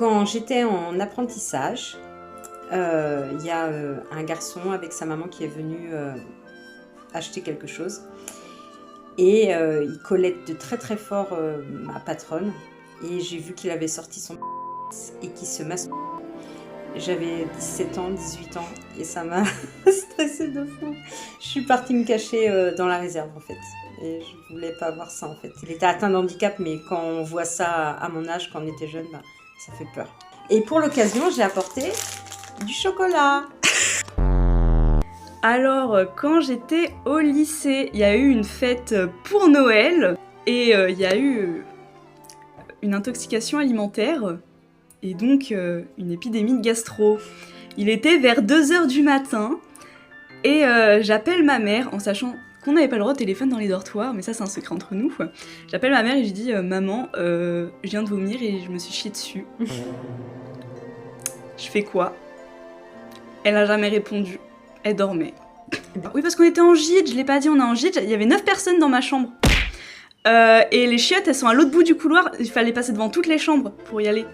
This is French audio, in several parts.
Quand j'étais en apprentissage, il y a un garçon avec sa maman qui est venu acheter quelque chose. Et il collait de très très fort ma patronne. Et j'ai vu qu'il avait sorti son et qu'il se masturbait. J'avais 17 ans, 18 ans et ça m'a stressée de fou. Je suis partie me cacher dans la réserve en fait. Et je voulais pas voir ça en fait. Il était atteint d'handicap, mais quand on voit ça à mon âge, quand on était jeune, bah, ça fait peur. Et pour l'occasion, j'ai apporté du chocolat. Alors, quand j'étais au lycée, il y a eu une fête pour Noël et il y a eu une intoxication alimentaire et donc une épidémie de gastro. Il était vers 2h du matin et j'appelle ma mère en sachant qu'on n'avait pas le droit au téléphone dans les dortoirs, mais ça c'est un secret entre nous. J'appelle ma mère et je lui dis maman, je viens de vomir et je me suis chiée dessus. Je fais quoi? Elle a jamais répondu. Elle dormait. Oui, parce qu'on était en gîte, je l'ai pas dit, on est en gîte, il y avait 9 personnes dans ma chambre. Et les chiottes, elles sont à l'autre bout du couloir, il fallait passer devant toutes les chambres pour y aller.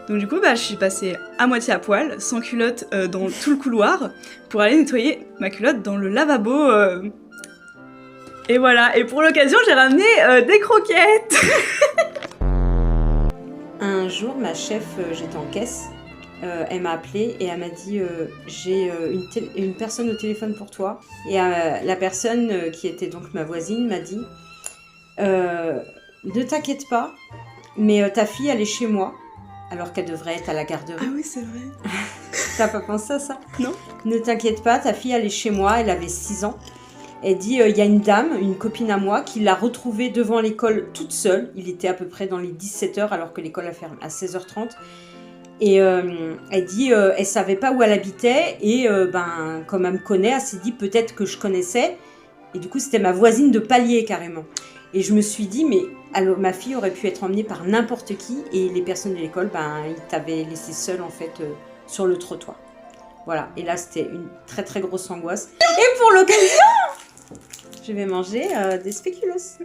Donc du coup, bah, je suis passée à moitié à poil, sans culotte, dans tout le couloir, pour aller nettoyer ma culotte dans le lavabo. Et voilà, et pour l'occasion, j'ai ramené des croquettes. Un jour, ma chef, j'étais en caisse, elle m'a appelée et elle m'a dit j'ai une personne au téléphone pour toi. Et la personne qui était donc ma voisine m'a dit ne t'inquiète pas, mais ta fille elle est chez moi alors qu'elle devrait être à la garderie. Ah oui, c'est vrai. T'as pas pensé à ça? Non. Ne t'inquiète pas, ta fille elle est chez moi, elle avait 6 ans. Elle dit il y a une dame, une copine à moi, qui l'a retrouvée devant l'école toute seule. Il était à peu près dans les 17h alors que l'école a fermé à 16h30. Et elle dit elle savait pas où elle habitait et comme elle me connaît, elle s'est dit peut-être que je connaissais. Et du coup, c'était ma voisine de palier carrément. Et je me suis dit mais alors, ma fille aurait pu être emmenée par n'importe qui et les personnes de l'école, ils t'avaient laissé seule en fait sur le trottoir. Voilà. Et là, c'était une très très grosse angoisse. Et pour l'occasion, je vais manger des spéculoos.